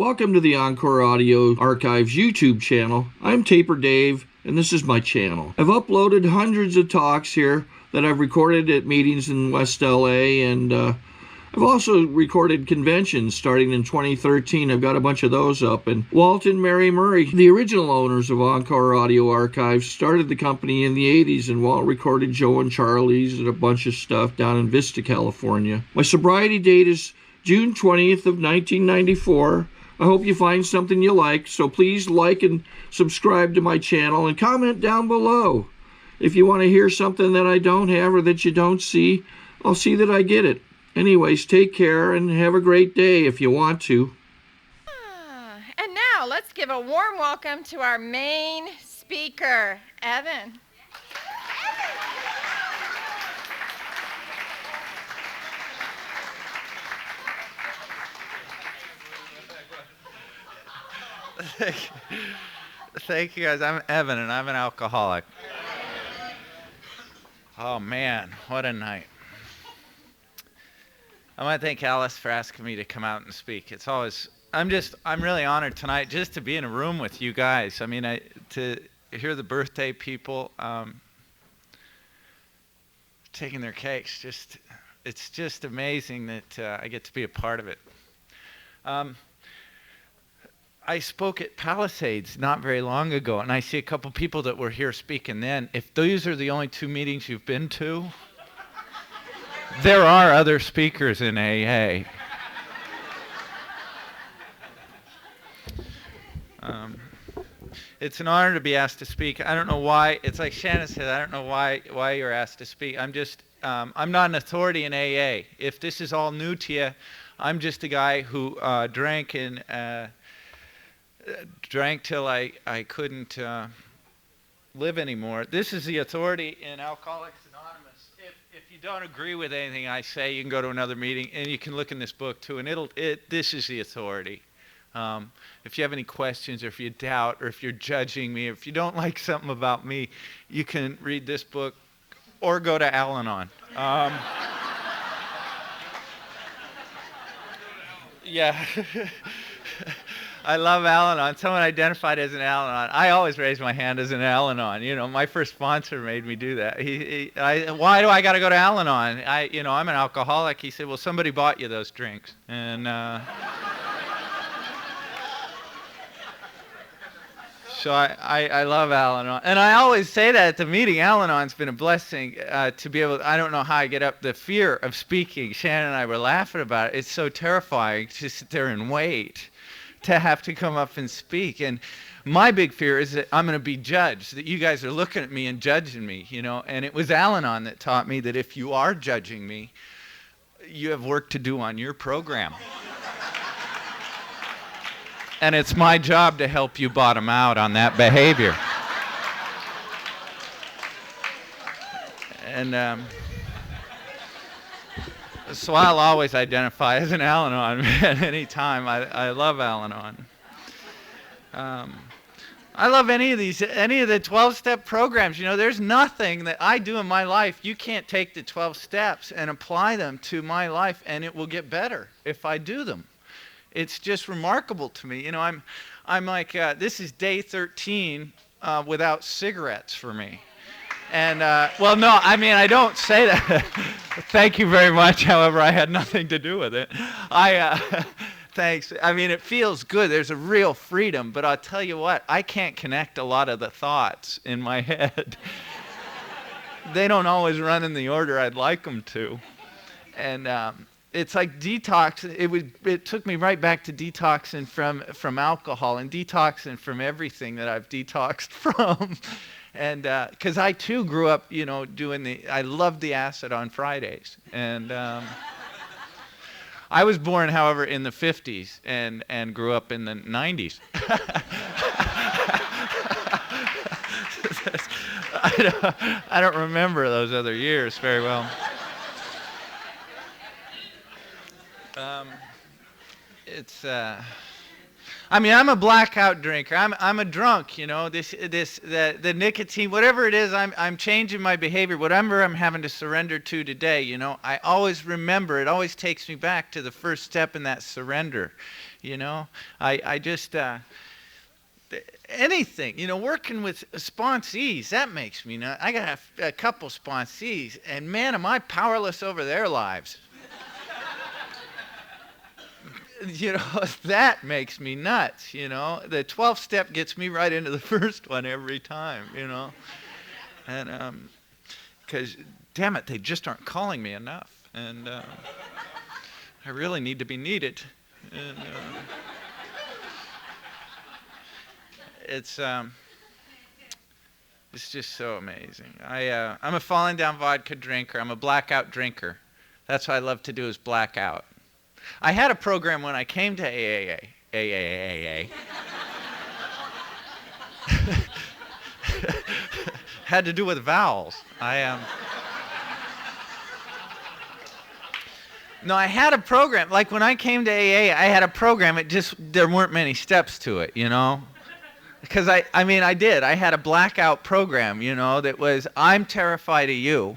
Welcome to the Encore Audio Archives YouTube channel. I'm Taper Dave, and this is my channel. I've uploaded hundreds of talks here that I've recorded at meetings in West LA, and I've also recorded conventions starting in 2013. I've got a bunch of those up. And Walt and Mary Murray, the original owners of Encore Audio Archives, started the company in the 80s, and Walt recorded Joe and Charlie's and a bunch of stuff down in Vista, California. My sobriety date is June 20th of 1994. I hope you find something you like, so please like and subscribe to my channel and comment down below. If you want to hear something that I don't have or that you don't see, I'll see that I get it. Anyways, take care and have a great day if you want to. And now let's give a warm welcome to our main speaker, Evan. Thank you guys. I'm Evan and I'm an alcoholic. Oh man, what a night. I want to thank Alice for asking me to come out and speak. It's always, I'm really honored tonight just to be in a room with you guys. I mean, to hear the birthday people taking their cakes, it's just amazing that I get to be a part of it. I spoke at Palisades not very long ago, and I see a couple people that were here speaking then. If those are the only two meetings you've been to, there are other speakers in AA. It's an honor to be asked to speak. I don't know why. It's like Shannon said, I don't know why you're asked to speak. I'm not an authority in AA. If this is all new to you, I'm just a guy who drank till I couldn't live anymore. This is the authority in Alcoholics Anonymous. If you don't agree with anything I say, you can go to another meeting, and you can look in this book too, and this is the authority. If you have any questions, or if you doubt, or if you're judging me, or if you don't like something about me, you can read this book or go to Al-Anon. Yeah. I love Al-Anon. Someone identified as an Al-Anon. I always raise my hand as an Al-Anon. You know, my first sponsor made me do that. Why do I got to go to Al-Anon? I'm an alcoholic. He said, well, somebody bought you those drinks. And so I love Al-Anon. And I always say that at the meeting. Al-Anon's been a blessing to be able to, I don't know how I get up the fear of speaking. Shannon and I were laughing about it. It's so terrifying to sit there and wait to have to come up and speak. And my big fear is that I'm going to be judged, that you guys are looking at me and judging me, you know. And it was Al-Anon that taught me that if you are judging me, you have work to do on your program. And it's my job to help you bottom out on that behavior. And so I'll always identify as an Al-Anon at any time. I love Al-Anon. I love any of the 12-step programs. You know, there's nothing that I do in my life. You can't take the 12 steps and apply them to my life, and it will get better if I do them. It's just remarkable to me. You know, I'm like, this is day 13 without cigarettes for me. And, well, no, I mean, I don't say that. Thank you very much. However, I had nothing to do with it. Thanks. I mean, it feels good. There's a real freedom. But I'll tell you what, I can't connect a lot of the thoughts in my head. They don't always run in the order I'd like them to. And it's like detox. It took me right back to detoxing from alcohol and detoxing from everything that I've detoxed from. And because I too grew up, you know, I loved the acid on Fridays. And I was born, however, in the 50s and grew up in the 90s. I don't remember those other years very well. I mean, I'm a blackout drinker. I'm a drunk, you know. The nicotine, whatever it is, I'm changing my behavior. Whatever I'm having to surrender to today, you know. I always remember. It always takes me back to the first step in that surrender, you know. I just anything, you know, working with sponsees, that makes me nuts. I got a couple sponsees, and man, am I powerless over their lives. You know, that makes me nuts, you know. The 12th step gets me right into the first one every time, you know. And, because, damn it, they just aren't calling me enough. And I really need to be needed. And it's just so amazing. I'm a falling down vodka drinker. I'm a blackout drinker. That's what I love to do is black out. I had a program when I came to AAA. Had to do with vowels. No, I had a program. Like when I came to AA, I had a program. There weren't many steps to it, you know. Because I mean, I did. I had a blackout program, you know, that was, I'm terrified of you.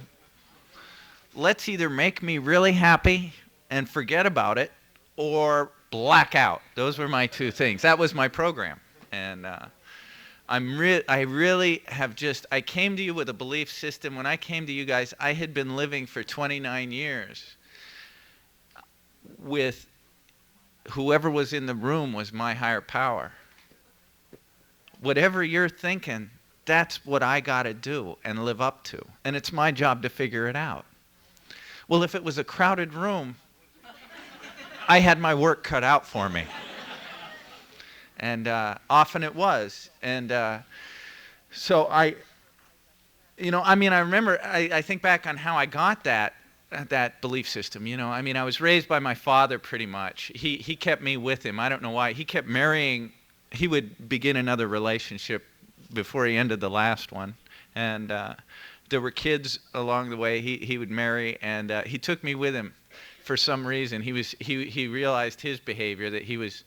Let's either make me really happy and forget about it, or black out. Those were my two things. That was my program. And I really have I came to you with a belief system. When I came to you guys, I had been living for 29 years with whoever was in the room was my higher power. Whatever you're thinking, that's what I got to do and live up to. And it's my job to figure it out. Well, if it was a crowded room, I had my work cut out for me. And often it was. And so you know, I mean, I remember, I think back on how I got that belief system, you know. I mean, I was raised by my father pretty much. He kept me with him. I don't know why. He kept marrying. He would begin another relationship before he ended the last one. And there were kids along the way he would marry, and he took me with him. For some reason, he realized his behavior, that he was,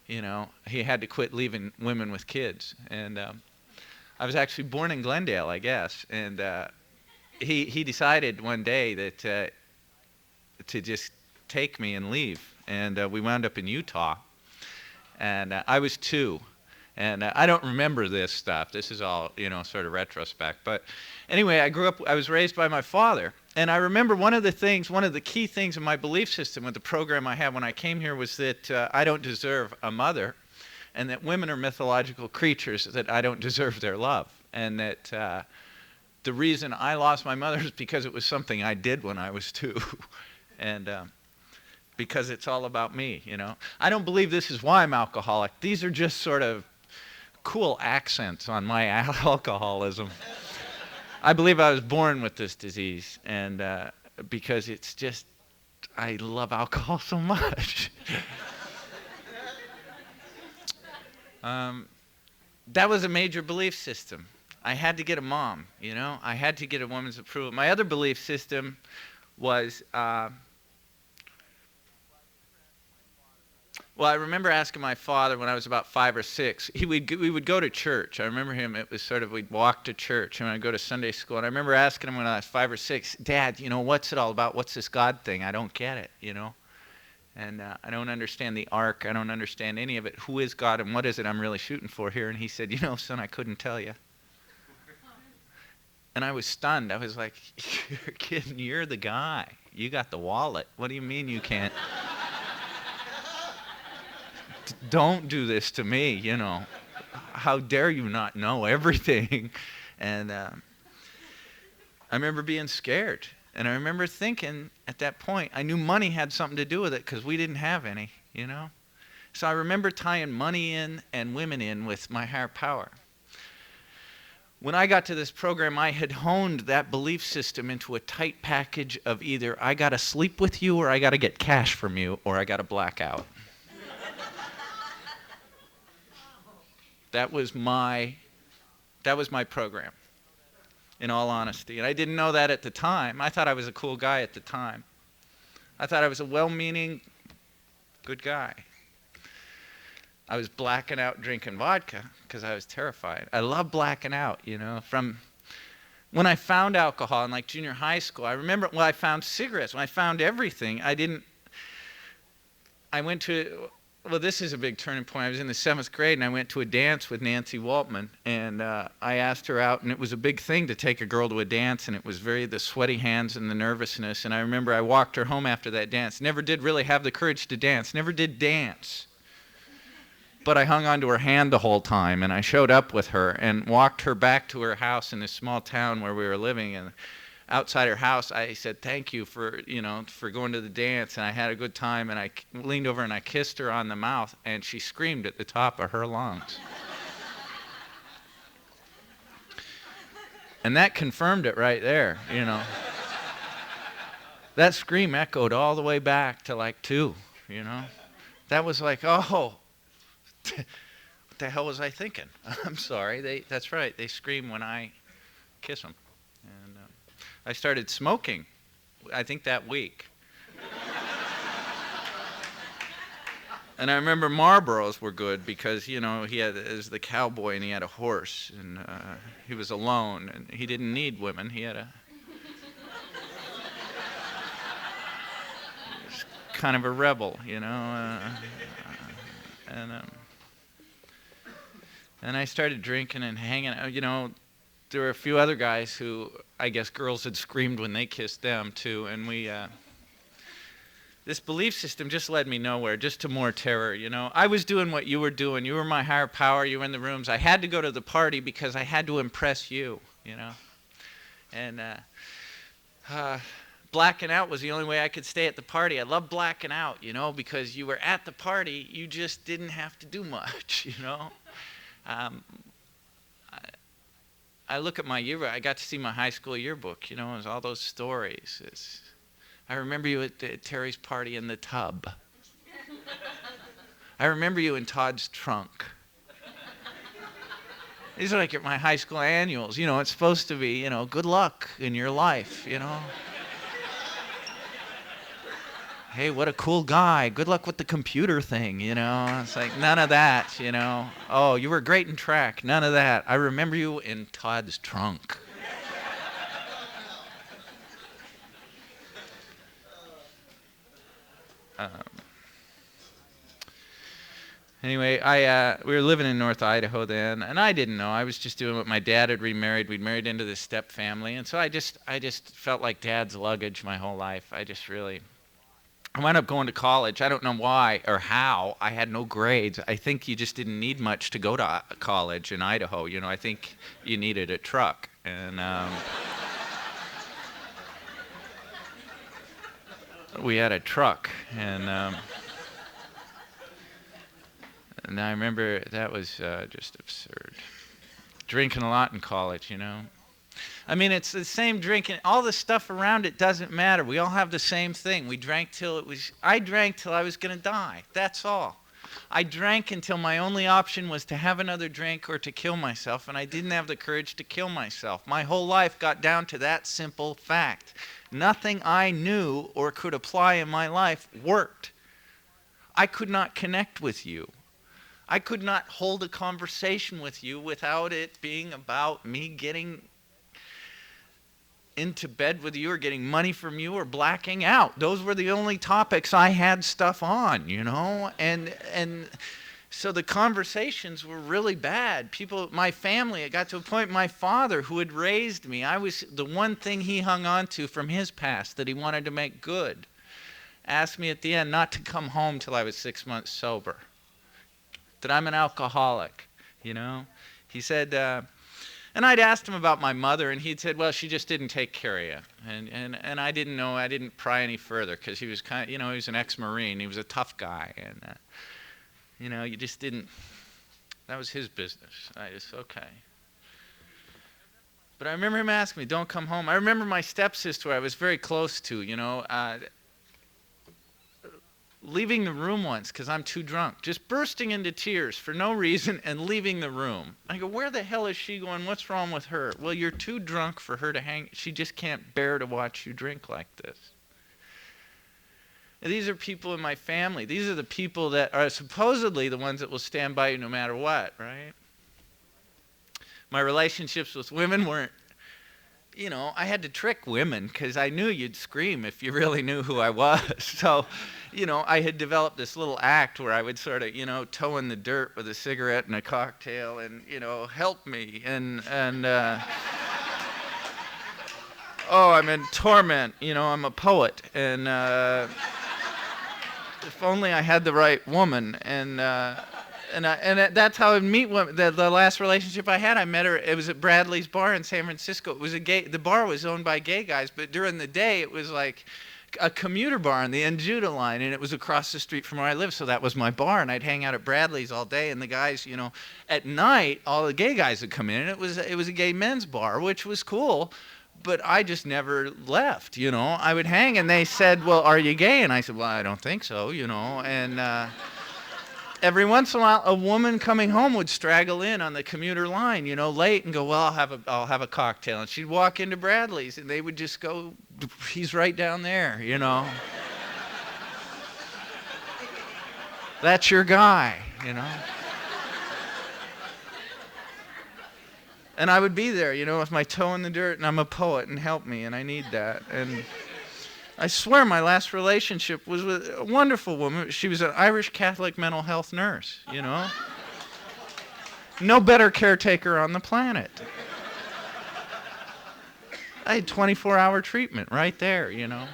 you know, he had to quit leaving women with kids. And I was actually born in Glendale, I guess. And he decided one day that to just take me and leave. And we wound up in Utah. And I was 2. And I don't remember this stuff. This is all, you know, sort of retrospect. But anyway, I was raised by my father. And I remember one of the key things in my belief system with the program I had when I came here was that I don't deserve a mother, and that women are mythological creatures, that I don't deserve their love. And that the reason I lost my mother is because it was something I did when I was 2. And because it's all about me, you know. I don't believe this is why I'm alcoholic. These are just sort of cool accents on my alcoholism. I believe I was born with this disease, and because it's just, I love alcohol so much. That was a major belief system. I had to get a mom, you know. I had to get a woman's approval. My other belief system was, well, I remember asking my father when I was about 5 or 6. We would go to church. I remember him. It was sort of, we'd walk to church, and I'd go to Sunday school. And I remember asking him when I was 5 or 6, Dad, you know, what's it all about? What's this God thing? I don't get it, you know. And I don't understand the ark. I don't understand any of it. Who is God, and what is it I'm really shooting for here? And he said, you know, son, I couldn't tell you. And I was stunned. I was like, you're kidding. You're the guy. You got the wallet. What do you mean you can't? Don't do this to me, you know. How dare you not know everything? And I remember being scared. And I remember thinking at that point, I knew money had something to do with it because we didn't have any, you know. So I remember tying money in and women in with my higher power. When I got to this program, I had honed that belief system into a tight package of either I got to sleep with you, or I got to get cash from you, or I got to black out. That was my program, in all honesty. And I didn't know that at the time. I thought I was a cool guy at the time. I thought I was a well-meaning, good guy. I was blacking out drinking vodka because I was terrified. I love blacking out, you know. From when I found alcohol in like junior high school, I remember when I found cigarettes, when I found everything, I went to, well, this is a big turning point. I was in the 7th grade, and I went to a dance with Nancy Waltman, and I asked her out, and it was a big thing to take a girl to a dance, and it was the sweaty hands and the nervousness, and I remember I walked her home after that dance. Never did really have the courage to dance, never did dance. But I hung onto her hand the whole time, and I showed up with her and walked her back to her house in this small town where we were living. And outside her house, I said, thank you for going to the dance. And I had a good time, and I leaned over and I kissed her on the mouth, and she screamed at the top of her lungs. And that confirmed it right there, you know. That scream echoed all the way back to like 2, you know. That was like, oh. What the hell was I thinking? I'm sorry. That's right. They scream when I kiss them. And I started smoking, I think that week. And I remember Marlboros were good because, you know, he was the cowboy and he had a horse and he was alone and he didn't need women. He was kind of a rebel, you know. And I started drinking and hanging out. You know, there were a few other guys who I guess girls had screamed when they kissed them too. And this belief system just led me nowhere, just to more terror, you know. I was doing what you were doing. You were my higher power. You were in the rooms. I had to go to the party because I had to impress you, you know. And blacking out was the only way I could stay at the party. I loved blacking out, you know, because you were at the party. You just didn't have to do much, you know. I look at my yearbook. I got to see my high school yearbook. You know, it was all those stories. I remember you at Terry's party in the tub. I remember you in Todd's trunk. These are like my high school annuals. You know, it's supposed to be, you know, good luck in your life, you know. Hey, what a cool guy. Good luck with the computer thing, you know. It's like none of that, you know. Oh, you were great in track. None of that. I remember you in Todd's trunk. Anyway, we were living in North Idaho then, and I didn't know. I was just doing what my dad had remarried. We'd married into this step family, and so I just felt like Dad's luggage my whole life. I wound up going to college. I don't know why or how. I had no grades. I think you just didn't need much to go to college in Idaho. You know, I think you needed a truck. And we had a truck. And I remember that was just absurd. Drinking a lot in college, you know. I mean, it's the same drinking. All the stuff around it doesn't matter. We all have the same thing. I drank till I was going to die. That's all. I drank until my only option was to have another drink or to kill myself, and I didn't have the courage to kill myself. My whole life got down to that simple fact. Nothing I knew or could apply in my life worked. I could not connect with you. I could not hold a conversation with you without it being about me getting into bed with you or getting money from you or blacking out. Those were the only topics I had stuff on, you know? And so the conversations were really bad. People, my family, it got to a point, my father who had raised me, I was the one thing he hung on to from his past that he wanted to make good, asked me at the end not to come home till I was 6 months sober, that I'm an alcoholic, you know? He said, and I'd asked him about my mother, and he'd said, well, she just didn't take care of you. And I didn't know, I didn't pry any further, because he was kind of, you know, he was an ex-Marine. He was a tough guy. And, you know, you just didn't, that was his business. Okay. But I remember him asking me, don't come home. I remember my stepsister I was very close to, you know, leaving the room once because I'm too drunk, just bursting into tears for no reason and leaving the room. I go, where the hell is she going? What's wrong with her? Well, you're too drunk for her to hang. She just can't bear to watch you drink like this. And these are people in my family. These are the people that are supposedly the ones that will stand by you no matter what, right? My relationships with women weren't, you know, I had to trick women because I knew you'd scream if you really knew who I was. So, you know, I had developed this little act where I would sort of, you know, toe in the dirt with a cigarette and a cocktail and, you know, help me. Oh, I'm in torment. You know, I'm a poet. And if only I had the right woman. And that's how I'd meet women. The last relationship I had, I met her. It was at Bradley's bar in San Francisco. It was the bar was owned by gay guys, but during the day it was like a commuter bar on the Enjuta line, and it was across the street from where I lived. So that was my bar, and I'd hang out at Bradley's all day. And the guys, you know, at night, all the gay guys would come in, and it was a gay men's bar, which was cool. But I just never left, you know. I would hang, and they said, "Well, are you gay?" And I said, "Well, I don't think so," you know. And every once in a while, a woman coming home would straggle in on the commuter line, you know, late, and go, "Well, I'll have a cocktail." And she'd walk into Bradley's, and they would just go, "He's right down there," you know. That's your guy, you know. And I would be there, you know, with my toe in the dirt, and I'm a poet, and help me, and I need that. And I swear my last relationship was with a wonderful woman. She was an Irish Catholic mental health nurse, you know. No better caretaker on the planet. I had 24-hour treatment right there, you know.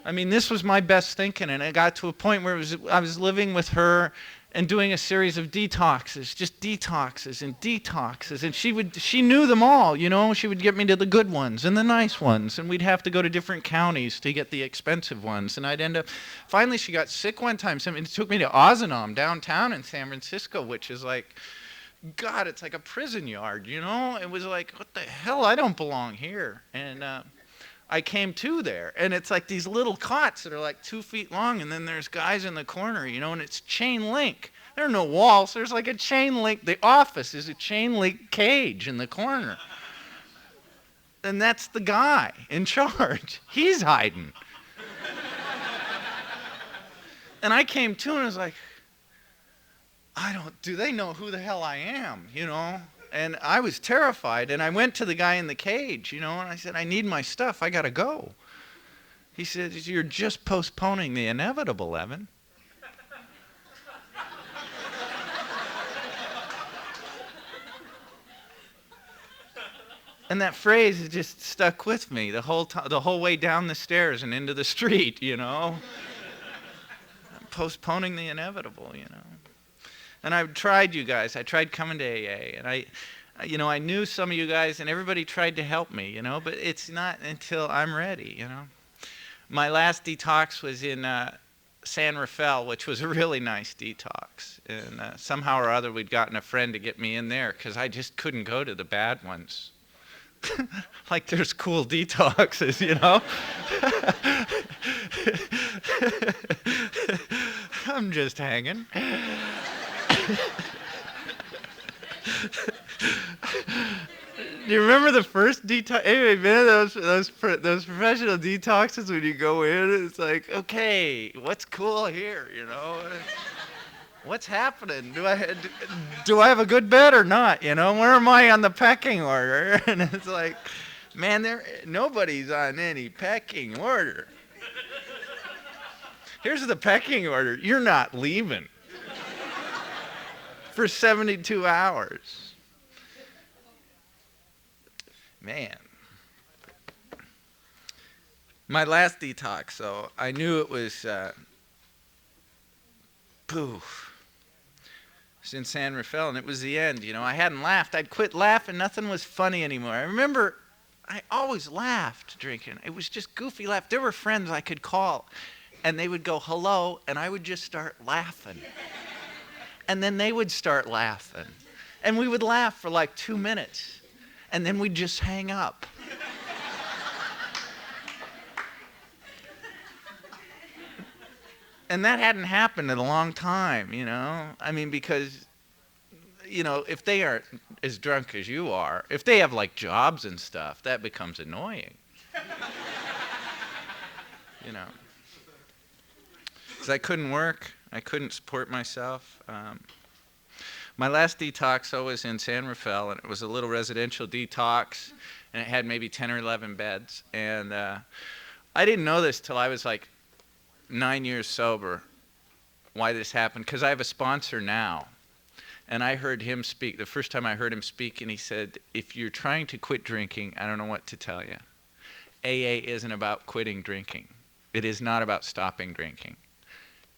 I mean, this was my best thinking, and it got to a point where I was living with her and doing a series of detoxes, just detoxes and detoxes. And she knew them all, you know. She would get me to the good ones and the nice ones, and we'd have to go to different counties to get the expensive ones. And I'd end up, finally she got sick one time. It took me to Ozanam downtown in San Francisco, which is like, God, it's like a prison yard, you know. It was like, what the hell, I don't belong here. And I came to there, and it's like these little cots that are like 2 feet long, and then there's guys in the corner, you know, and it's chain link. There are no walls. There's like a chain link. The office is a chain link cage in the corner. And that's the guy in charge. He's hiding. And I came to, and I was like, do they know who the hell I am, you know? And I was terrified, and I went to the guy in the cage, you know, and I said, "I need my stuff. I got to go." He said, "You're just postponing the inevitable, Evan." And that phrase has just stuck with me the whole way down the stairs and into the street, you know. Postponing the inevitable, you know. And I've tried, you guys. I tried coming to AA, and I knew some of you guys, and everybody tried to help me, you know, but it's not until I'm ready, you know. My last detox was in San Rafael, which was a really nice detox. And somehow or other, we'd gotten a friend to get me in there because I just couldn't go to the bad ones. Like there's cool detoxes, you know. I'm just hanging. Do you remember the first detox? Anyway, man, those professional detoxes when you go in, it's like, okay, what's cool here, you know? What's happening? Do I have a good bed or not? You know, where am I on the pecking order? And it's like, man, nobody's on any pecking order. Here's the pecking order. You're not leaving for 72 hours. Man. My last detox, so I knew it was poof. It was in San Rafael, and it was the end. You know, I hadn't laughed. I'd quit laughing. Nothing was funny anymore. I remember I always laughed drinking. It was just goofy laugh. There were friends I could call, and they would go, hello, and I would just start laughing. And then they would start laughing. And we would laugh for like 2 minutes, and then we'd just hang up. And that hadn't happened in a long time, you know? I mean, because, you know, if they aren't as drunk as you are, if they have like jobs and stuff, that becomes annoying. You know? because I couldn't work. I couldn't support myself. My last detox I was in San Rafael, and it was a little residential detox, and it had maybe 10 or 11 beds. And I didn't know this till I was like 9 years sober, why this happened, because I have a sponsor now. And I heard him speak, the first time I heard him speak, and he said, if you're trying to quit drinking, I don't know what to tell you. AA isn't about quitting drinking. It is not about stopping drinking.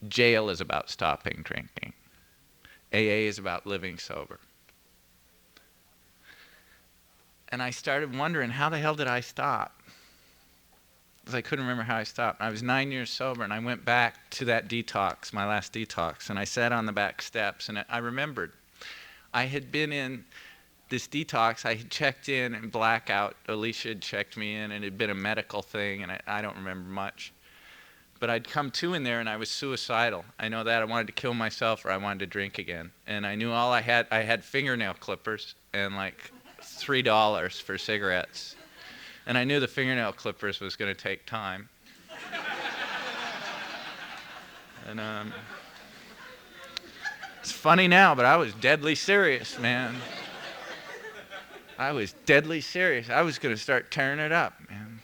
Jail is about stopping drinking. AA is about living sober. And I started wondering, how the hell did I stop? Because I couldn't remember how I stopped. I was 9 years sober, and I went back to that detox, my last detox, and I sat on the back steps, and I remembered. I had been in this detox. I had checked in and blackout. Alicia had checked me in, and it had been a medical thing, and I don't remember much. But I'd come to in there, and I was suicidal. I know that. I wanted to kill myself, or I wanted to drink again. And I knew all I had fingernail clippers and like $3 for cigarettes. And I knew the fingernail clippers was going to take time. And it's funny now, but I was deadly serious, man. I was deadly serious. I was going to start tearing it up, man.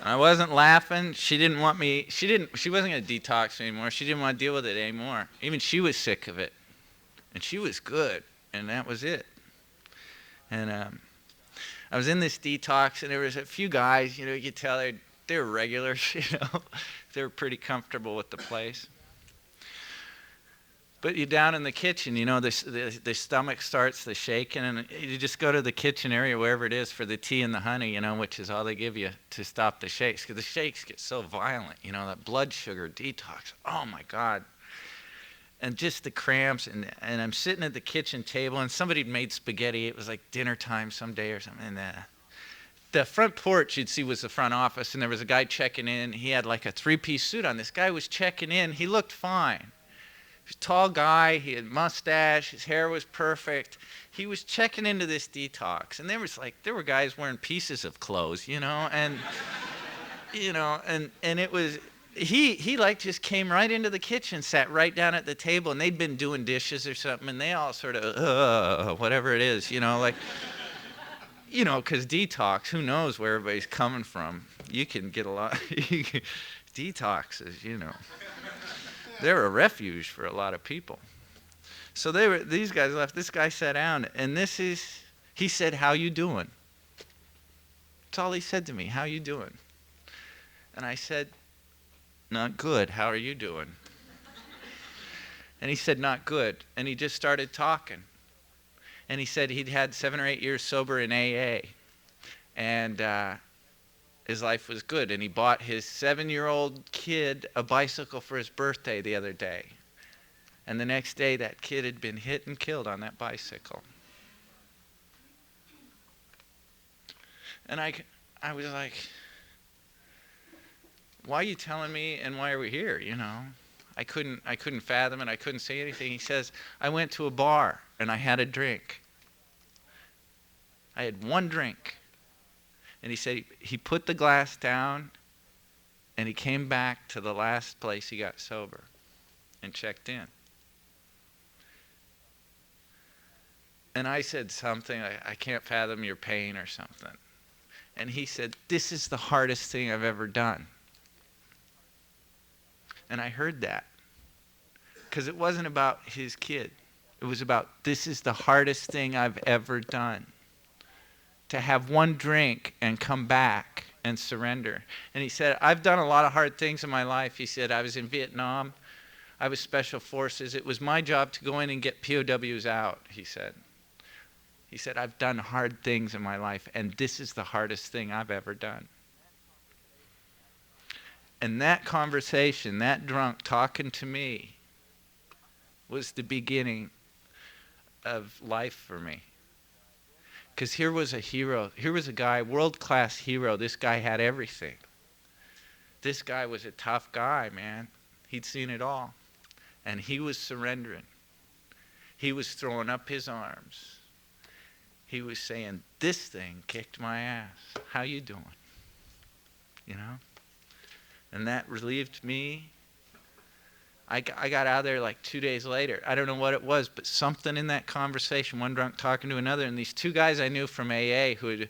I wasn't laughing. She didn't want me. She wasn't going to detox anymore. She didn't want to deal with it anymore. Even she was sick of it. And she was good. And that was it. And I was in this detox, and there was a few guys, you know, you could tell they were regulars, you know. They were pretty comfortable with the place. But you're down in the kitchen, you know, the stomach starts the shaking, and you just go to the kitchen area, wherever it is, for the tea and the honey, you know, which is all they give you to stop the shakes. Because the shakes get so violent, you know, that blood sugar detox. Oh, my God. And just the cramps, and I'm sitting at the kitchen table, and somebody had made spaghetti. It was like dinner time someday or something. And the front porch, you'd see, was the front office, and there was a guy checking in. He had like a three-piece suit on. This guy was checking in. He looked fine. He was a tall guy. He had mustache. His hair was perfect. He was checking into this detox, and there were guys wearing pieces of clothes, you know, and you know, and it was. He like just came right into the kitchen, sat right down at the table, and they'd been doing dishes or something, and they all sort of, whatever it is, you know, like, you know, because detox, who knows where everybody's coming from. You can get a lot, detoxes, you know. They're a refuge for a lot of people. So these guys left, this guy sat down, and he said, how you doing? That's all he said to me, how you doing? And I said, not good. How are you doing? And he said, not good. And he just started talking. And he said he'd had 7 or 8 years sober in AA. And his life was good. And he bought his 7-year-old kid a bicycle for his birthday the other day. And the next day, that kid had been hit and killed on that bicycle. And I was like, why are you telling me, and why are we here, you know? I couldn't fathom it. I couldn't say anything. He says, I went to a bar, and I had a drink. I had one drink. And he said he put the glass down, and he came back to the last place he got sober and checked in. And I said something, I can't fathom your pain or something. And he said, this is the hardest thing I've ever done. And I heard that, because it wasn't about his kid. It was about, this is the hardest thing I've ever done. To have one drink and come back and surrender. And he said, I've done a lot of hard things in my life. He said, I was in Vietnam. I was special forces. It was my job to go in and get POWs out, he said. He said, I've done hard things in my life, and this is the hardest thing I've ever done. And that conversation, that drunk talking to me, was the beginning of life for me. Because here was a hero. Here was a guy, world-class hero. This guy had everything. This guy was a tough guy, man. He'd seen it all. And he was surrendering. He was throwing up his arms. He was saying, this thing kicked my ass. How you doing? You know? And that relieved me. I got out of there like 2 days later. I don't know what it was, but something in that conversation, one drunk talking to another, and these two guys I knew from AA who had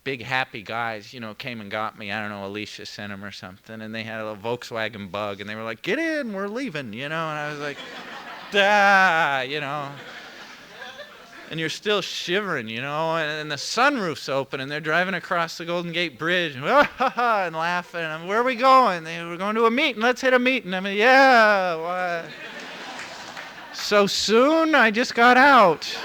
big happy guys, you know, came and got me. I don't know, Alicia sent them or something, and they had a little Volkswagen Bug, and they were like, "Get in, we're leaving," you know, and I was like, you know. And you're still shivering, you know, and the sunroof's open, and they're driving across the Golden Gate Bridge, and laughing. And where are we going? We're going to a meeting. Let's hit a meeting. I mean, yeah, what? So soon? I just got out.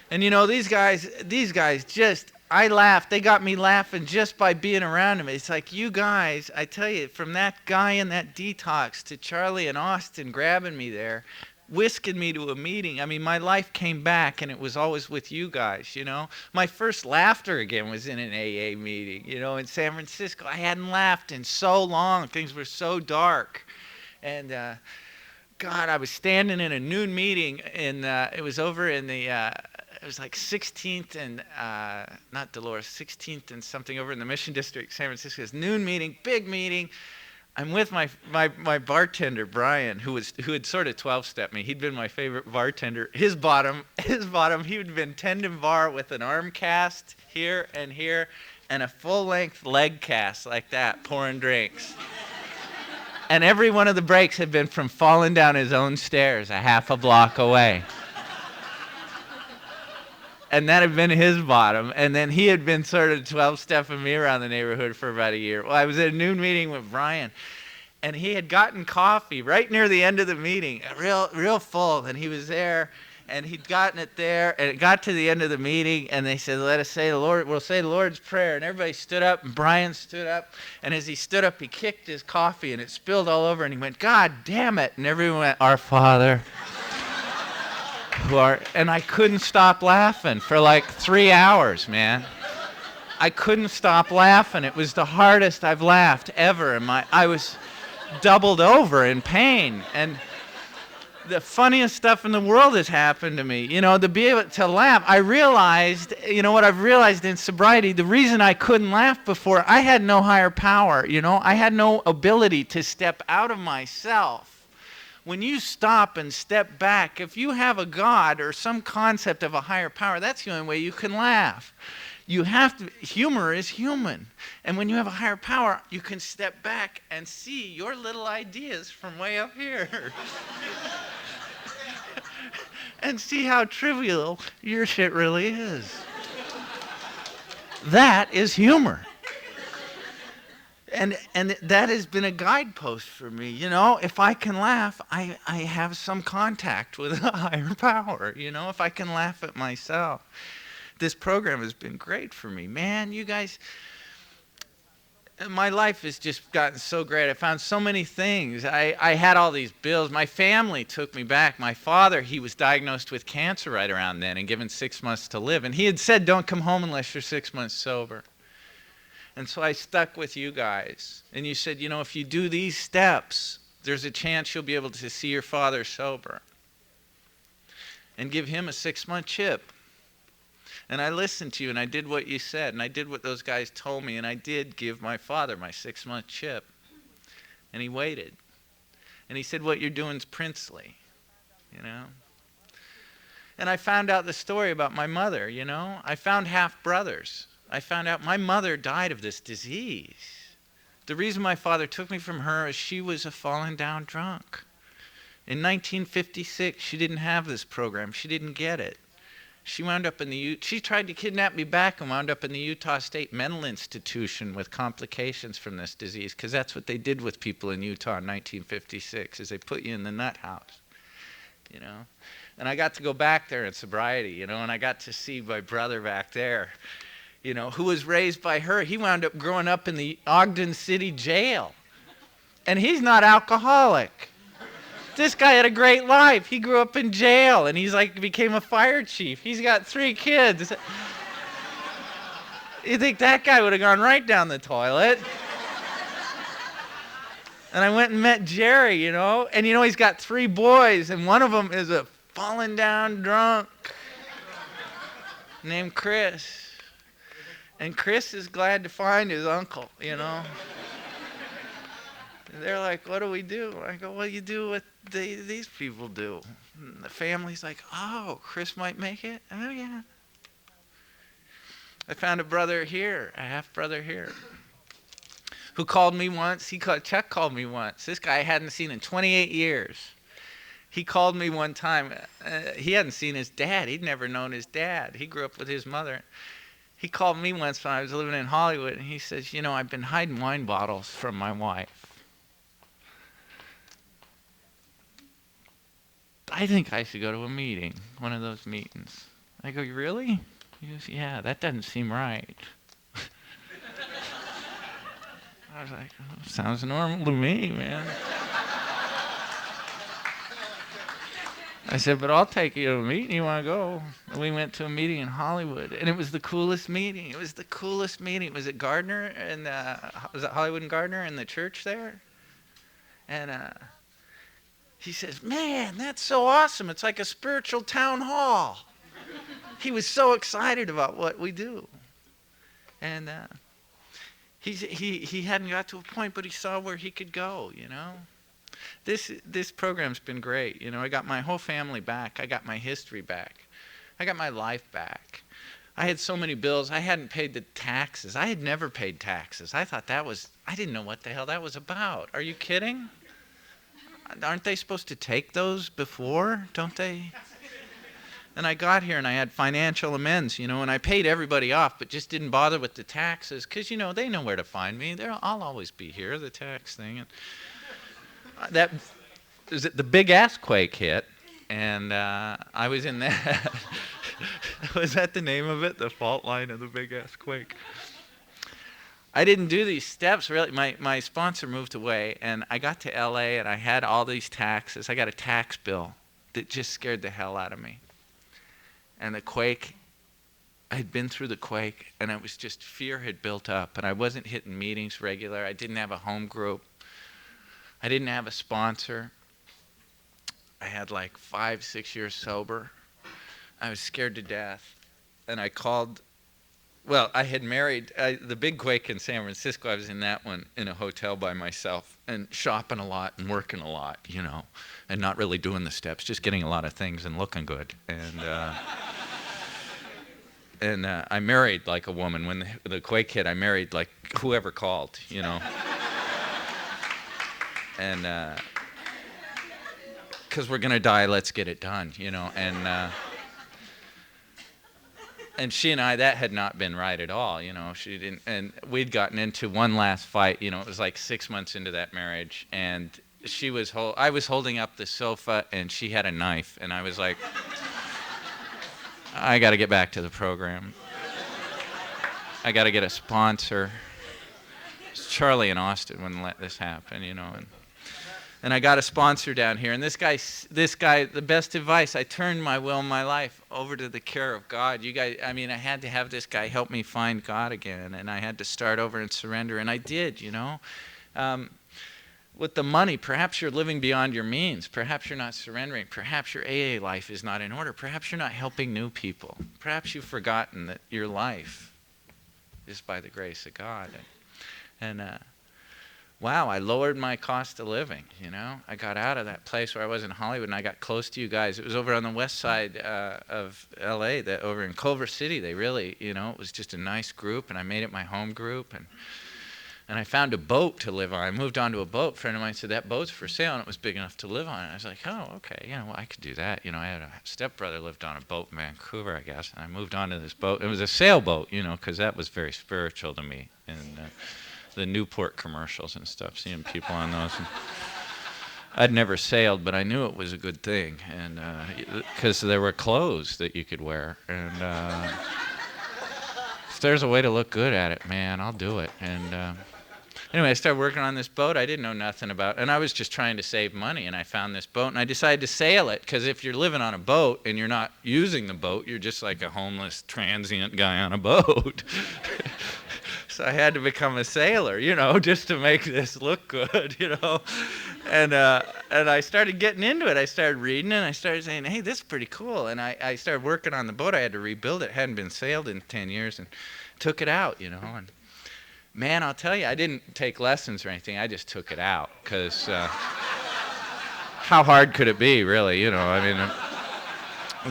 And you know, these guys just, I laughed. They got me laughing just by being around them. It's like, you guys, I tell you, from that guy in that detox to Charlie and Austin grabbing me there, whisking me to a meeting. I mean, my life came back, and it was always with you guys, you know. My first laughter again was in an AA meeting, you know, in San Francisco. I hadn't laughed in so long. Things were so dark. And, God, I was standing in a noon meeting, and it was over in the, it was like 16th and, not Dolores, 16th and something over in the Mission District, San Francisco. This noon meeting, big meeting. I'm with my bartender, Brian, who had sort of 12-stepped me. He'd been my favorite bartender. His bottom, he had been tendon bar with an arm cast here, and a full-length leg cast like that, pouring drinks. And every one of the breaks had been from falling down his own stairs a half a block away. And that had been his bottom. And then he had been sort of 12-stepping me around the neighborhood for about a year. Well, I was at a noon meeting with Brian, and he had gotten coffee right near the end of the meeting, real full. And he was there, and he'd gotten it there, and it got to the end of the meeting, and they said, "Let us say the Lord, we'll say the Lord's Prayer." And everybody stood up, and Brian stood up. And as he stood up, he kicked his coffee, and it spilled all over, and he went, "God damn it." And everyone went, "Our Father." And I couldn't stop laughing for like 3 hours, man. I couldn't stop laughing. It was the hardest I've laughed ever. I was doubled over in pain. And the funniest stuff in the world has happened to me. You know, to be able to laugh, I realized, you know what I've realized in sobriety, the reason I couldn't laugh before, I had no higher power, you know. I had no ability to step out of myself. When you stop and step back, if you have a God or some concept of a higher power, that's the only way you can laugh. You have to, humor is human. And when you have a higher power, you can step back and see your little ideas from way up here. And see how trivial your shit really is. That is humor. And that has been a guidepost for me. You know, if I can laugh, I have some contact with a higher power. You know, if I can laugh at myself. This program has been great for me. Man, you guys, my life has just gotten so great. I found so many things. I had all these bills. My family took me back. My father, he was diagnosed with cancer right around then and given 6 months to live. And he had said, "Don't come home unless you're 6 months sober." And so I stuck with you guys. And you said, you know, if you do these steps, there's a chance you'll be able to see your father sober. And give him a 6-month chip. And I listened to you, and I did what you said, and I did what those guys told me, and I did give my father my 6-month chip. And he waited. And he said, what you're doing is princely, you know. And I found out the story about my mother, you know. I found half-brothers. I found out my mother died of this disease. The reason my father took me from her is she was a fallen down drunk. In 1956, she didn't have this program. She didn't get it. She wound up in she tried to kidnap me back and wound up in the Utah State Mental Institution with complications from this disease, because that's what they did with people in Utah in 1956, is they put you in the nut house, you know. And I got to go back there in sobriety, you know, and I got to see my brother back there, you know, who was raised by her. He wound up growing up in the Ogden City jail. And he's not alcoholic. This guy had a great life. He grew up in jail, and he's like became a fire chief. He's got 3 kids. You think that guy would have gone right down the toilet? And I went and met Jerry, you know, and you know he's got 3 boys, and one of them is a fallen down drunk named Chris. And Chris is glad to find his uncle, you know. They're like, what do we do? I go, well, you do what these people do. And the family's like, oh, Chris might make it? Oh, yeah. I found a brother here, a half-brother here, who called me once. Chuck called me once. This guy I hadn't seen in 28 years. He called me one time. He hadn't seen his dad. He'd never known his dad. He grew up with his mother. He called me once when I was living in Hollywood, and he says, you know, I've been hiding wine bottles from my wife. I think I should go to a meeting, one of those meetings. I go, really? He goes, yeah, that doesn't seem right. I was like, oh, sounds normal to me, man. I said, but I'll take you to a meeting. You want to go? And we went to a meeting in Hollywood, and it was the coolest meeting. It was the coolest meeting. Was it Gardner? And was it Hollywood and Gardner in the church there? And he says, man, that's so awesome. It's like a spiritual town hall. He was so excited about what we do. And he hadn't got to a point, but he saw where he could go, you know. This program's been great. You know, I got my whole family back. I got my history back. I got my life back. I had so many bills. I hadn't paid the taxes. I had never paid taxes. I thought I didn't know what the hell that was about. Are you kidding? Aren't they supposed to take those before? Don't they? And I got here and I had financial amends, you know, and I paid everybody off, but just didn't bother with the taxes because, you know, they know where to find me. I'll always be here, the tax thing. And the big ass quake hit, and I was in that. Was that the name of it? The fault line of the big ass quake? I didn't do these steps, really. My sponsor moved away, and I got to LA, and I had all these taxes. I got a tax bill that just scared the hell out of me. And the quake, I had been through the quake, and it was just fear had built up, and I wasn't hitting meetings regular. I didn't have a home group. I didn't have a sponsor. I had like 5-6 years sober. I was scared to death. And I called, well, I had married, the big quake in San Francisco, I was in that one in a hotel by myself and shopping a lot and working a lot, you know, and not really doing the steps, just getting a lot of things and looking good. And I married like a woman. When the quake hit, I married like whoever called, you know. And because we're going to die, let's get it done, you know. And she and I, that had not been right at all, you know. She didn't, and we'd gotten into one last fight, you know. It was like 6 months into that marriage, and I was holding up the sofa, and she had a knife, and I was like, I got to get back to the program. I got to get a sponsor. Charlie and Austin wouldn't let this happen, you know. And I got a sponsor down here. And this guy, the best advice, I turned my will and my life over to the care of God. You guys, I mean, I had to have this guy help me find God again. And I had to start over and surrender. And I did, you know. With the money, perhaps you're living beyond your means. Perhaps you're not surrendering. Perhaps your AA life is not in order. Perhaps you're not helping new people. Perhaps you've forgotten that your life is by the grace of God. Wow, I lowered my cost of living, you know. I got out of that place where I was in Hollywood, and I got close to you guys. It was over on the west side of L.A., over in Culver City. They really, you know, it was just a nice group, and I made it my home group. And I found a boat to live on. I moved onto a boat. A friend of mine said, that boat's for sale, and it was big enough to live on. And I was like, oh, okay, you know, well, I could do that. You know, I had a stepbrother lived on a boat in Vancouver, I guess, and I moved onto this boat. It was a sailboat, you know, because that was very spiritual to me. And the Newport commercials and stuff, seeing people on those. And I'd never sailed, but I knew it was a good thing, and because there were clothes that you could wear. And if there's a way to look good at it, man, I'll do it. And anyway, I started working on this boat I didn't know nothing about, and I was just trying to save money, and I found this boat, and I decided to sail it, because if you're living on a boat and you're not using the boat, you're just like a homeless, transient guy on a boat. So I had to become a sailor, you know, just to make this look good, you know. And I started getting into it. I started reading, and I started saying, hey, this is pretty cool. And I started working on the boat. I had to rebuild it. It hadn't been sailed in 10 years. And took it out, and man, I'll tell you, I didn't take lessons or anything. I just took it out because how hard could it be, really? I mean,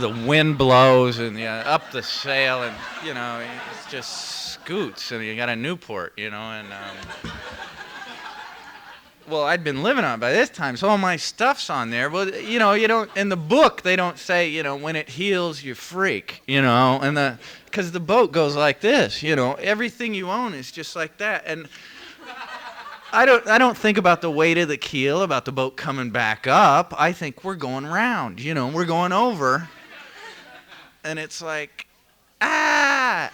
the wind blows and up the sail, and it just scoots, and you got a Newport, and well, I'd been living on it by this time, so all my stuff's on there. Well, you don't, in the book, they don't say, when it heals, you freak, and because the boat goes like this, everything you own is just like that. And I don't think about the weight of the keel, about the boat coming back up. I think we're going round, we're going over. And it's like, ah!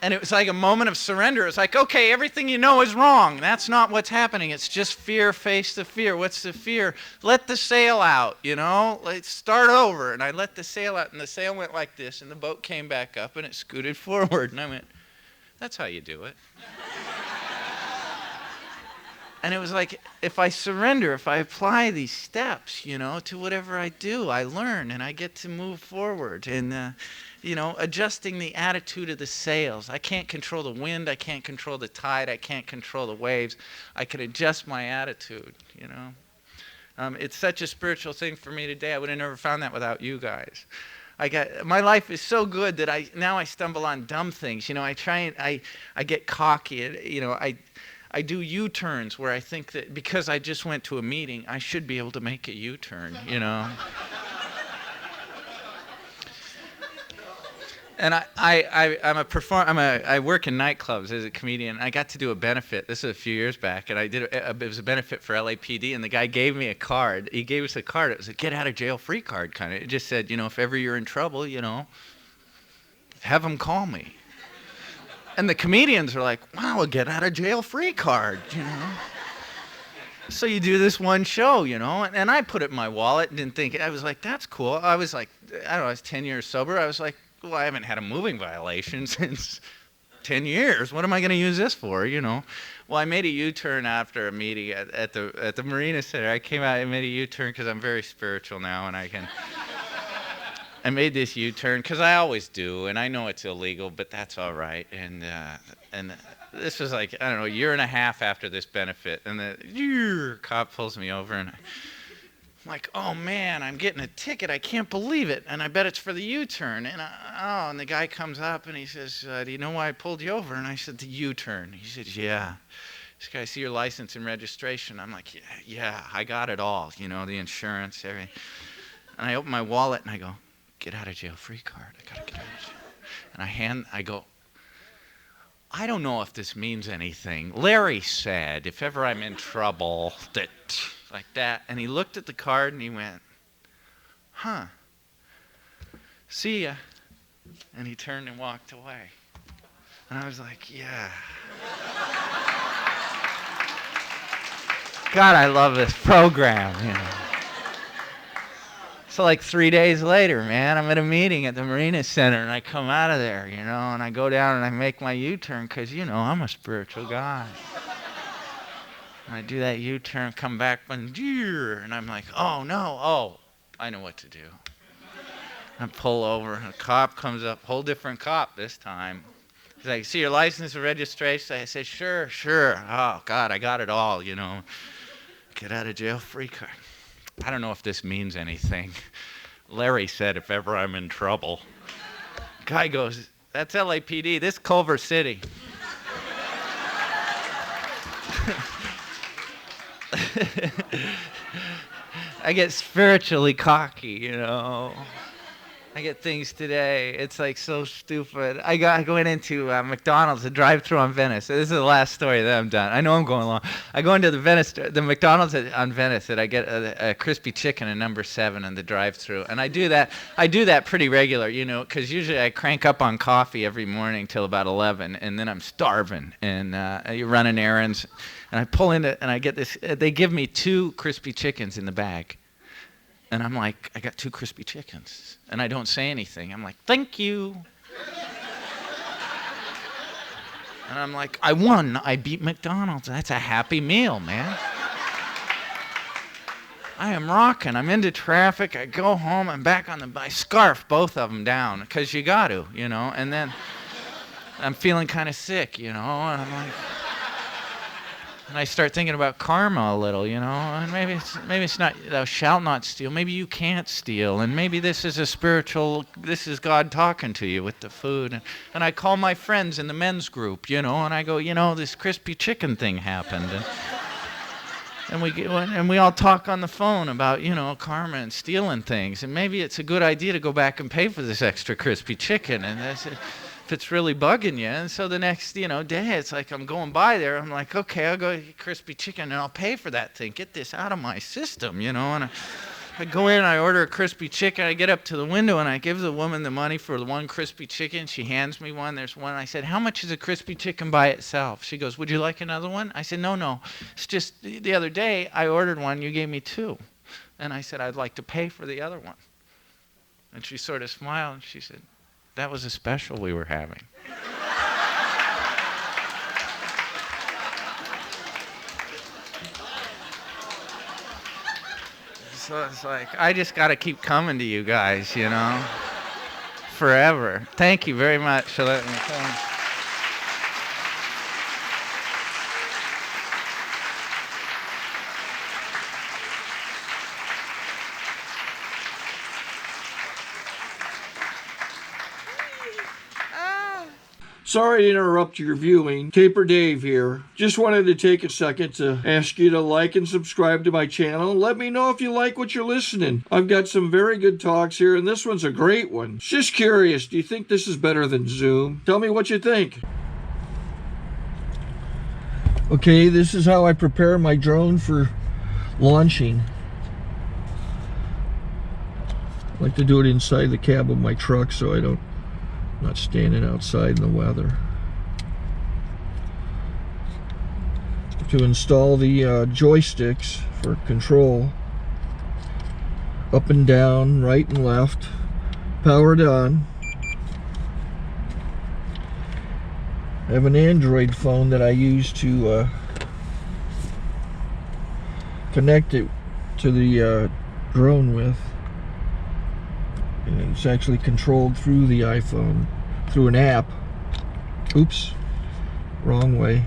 And it was like a moment of surrender. It's like, okay, everything you know is wrong. That's not what's happening. It's just fear, face the fear. What's the fear? Let the sail out, Let's start over. And I let the sail out, and the sail went like this, and the boat came back up, and it scooted forward. And I went, that's how you do it. And it was like, if I surrender, if I apply these steps, to whatever I do, I learn, and I get to move forward. And, adjusting the attitude of the sails. I can't control the wind. I can't control the tide. I can't control the waves. I can adjust my attitude, It's such a spiritual thing for me today. I would have never found that without you guys. My life is so good that now I stumble on dumb things. I try and I get cocky. I do U-turns where I think that because I just went to a meeting, I should be able to make a U-turn, And I work in nightclubs as a comedian. I got to do a benefit. This is a few years back, and I did it was a benefit for LAPD, and the guy gave me a card. He gave us a card. It was a get out of jail free card kind of. It just said, if ever you're in trouble, have them call me. And the comedians are like, wow, a get out of jail free card, So you do this one show, and I put it in my wallet and didn't think. I was like, that's cool. I was like, I was 10 years sober. I was like, well, I haven't had a moving violation since 10 years. What am I going to use this for, Well, I made a U-turn after a meeting at the Marina Center. I came out and made a U-turn because I'm very spiritual now, and I made this U-turn because I always do, and I know it's illegal, but that's all right. And this was like, I don't know, a year and a half after this benefit, and the cop pulls me over, and I'm like, oh man, I'm getting a ticket. I can't believe it. And I bet it's for the U-turn. And the guy comes up and he says, do you know why I pulled you over? And I said, the U-turn. He said, yeah. This guy, see your license and registration. I'm like, yeah, I got it all. The insurance, everything. And I open my wallet and I go, get out of jail free card. I got to get out of jail. And I go, I don't know if this means anything. Larry said, if ever I'm in trouble, that... like that. And he looked at the card and he went, huh, see ya. And he turned and walked away. And I was like, yeah. God, I love this program, So like 3 days later, man, I'm at a meeting at the Marina Center, and I come out of there, and I go down and I make my U-turn because, I'm a spiritual guy. And I do that U-turn, come back, and I'm like, oh, no, I know what to do. I pull over, and a cop comes up, whole different cop this time. He's like, see your license and registration? I said, sure. Oh, God, I got it all, Get out of jail free card. I don't know if this means anything. Larry said, if ever I'm in trouble. Guy goes, that's LAPD, this Culver City. I get spiritually cocky, I get things today. It's like so stupid. I went into McDonald's, a drive-thru on Venice. This is the last story that I'm done. I know I'm going long. I go into the McDonald's on Venice, and I get a crispy chicken and number 7 in the drive-thru. And I do that pretty regular, because usually I crank up on coffee every morning till about 11, and then I'm starving, and you're running errands. And I pull in and I get this. They give me 2 crispy chickens in the bag. And I'm like, I got 2 crispy chickens. And I don't say anything. I'm like, thank you. And I'm like, I won. I beat McDonald's. That's a happy meal, man. I am rocking. I'm into traffic. I go home. I'm back on I scarf both of them down because you got to, you know. And then I'm feeling kind of sick, you know. And I'm like, and I start thinking about karma a little, you know. And maybe it's not thou shalt not steal. Maybe you can't steal. And maybe this is this is God talking to you with the food. And I call my friends in the men's group, you know, and I go, you know, this crispy chicken thing happened. And we all talk on the phone about, you know, karma and stealing things. And maybe it's a good idea to go back and pay for this extra crispy chicken. And that's it, if it's really bugging you. And so the next, you know, day, it's like I'm going by there. I'm like, okay, I'll go get crispy chicken and I'll pay for that thing. Get this out of my system, you know. And I go in, I order a crispy chicken. I get up to the window and I give the woman the money for the one crispy chicken. She hands me one. There's one. I said, how much is a crispy chicken by itself? She goes, would you like another one? I said, no. It's just the other day I ordered one. You gave me two. And I said, I'd like to pay for the other one. And she sort of smiled and she said, that was a special we were having. So it's like, I just got to keep coming to you guys, you know, forever. Thank you very much for letting me come. Sorry to interrupt your viewing. Taper Dave here. Just wanted to take a second to ask you to like and subscribe to my channel. Let me know if you like what you're listening. I've got some very good talks here, and this one's a great one. Just curious, do you think this is better than Zoom? Tell me what you think. Okay, this is how I prepare my drone for launching. I like to do it inside the cab of my truck so I'm not standing outside in the weather. To install the joysticks for control, up and down, right and left, powered on. I have an Android phone that I use to connect it to the drone with. And it's actually controlled through the iPhone, through an app. Oops, wrong way.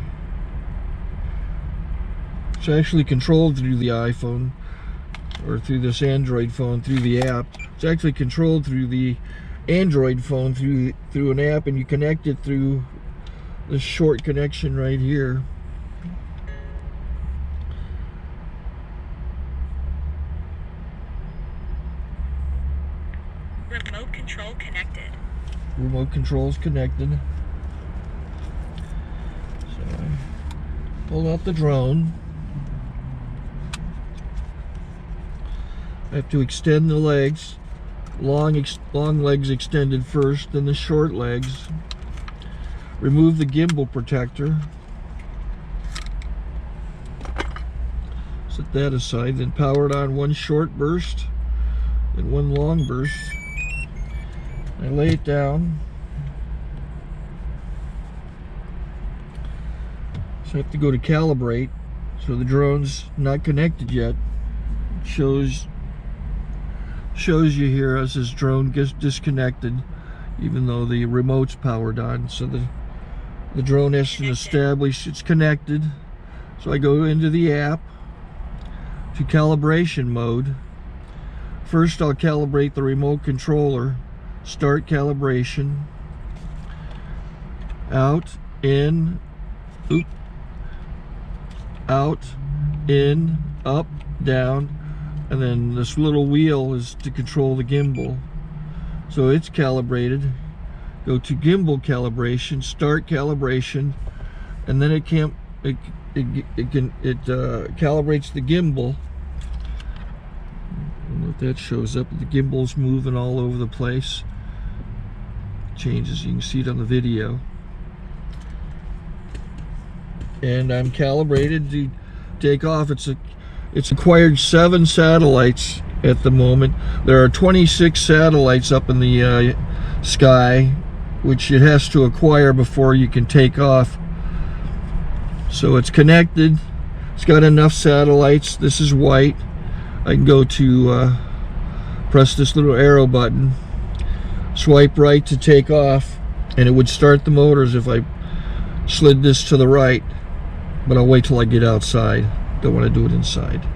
It's actually controlled through the iPhone, or through this Android phone, through the app. It's actually controlled through the Android phone, through an app, and you connect it through this short connection right here. Remote control connected. Remote control's connected. So I pull out the drone. I have to extend the legs. Long legs extended first, then the short legs. Remove the gimbal protector. Set that aside, then power it on one short burst, then one long burst. I lay it down. So I have to go to calibrate. So the drone's not connected yet. It shows you here as this drone gets disconnected, even though the remote's powered on. So the drone has to establish it's connected. So I go into the app to calibration mode. First I'll calibrate the remote controller. Start calibration. Out, in, oop, out, in, up, down, and then this little wheel is to control the gimbal. So it's calibrated. Go to gimbal calibration, start calibration, and then it calibrates the gimbal. I don't know if that shows up. The gimbal's moving all over the place. Changes, you can see it on the video. And I'm calibrated to take off. It's acquired 7 satellites at the moment. There are 26 satellites up in the sky, which it has to acquire before you can take off. So it's connected. It's got enough satellites. This is white. I can go to press this little arrow button, swipe right to take off, and it would start the motors if I slid this to the right, but I'll wait till I get outside. Don't want to do it inside.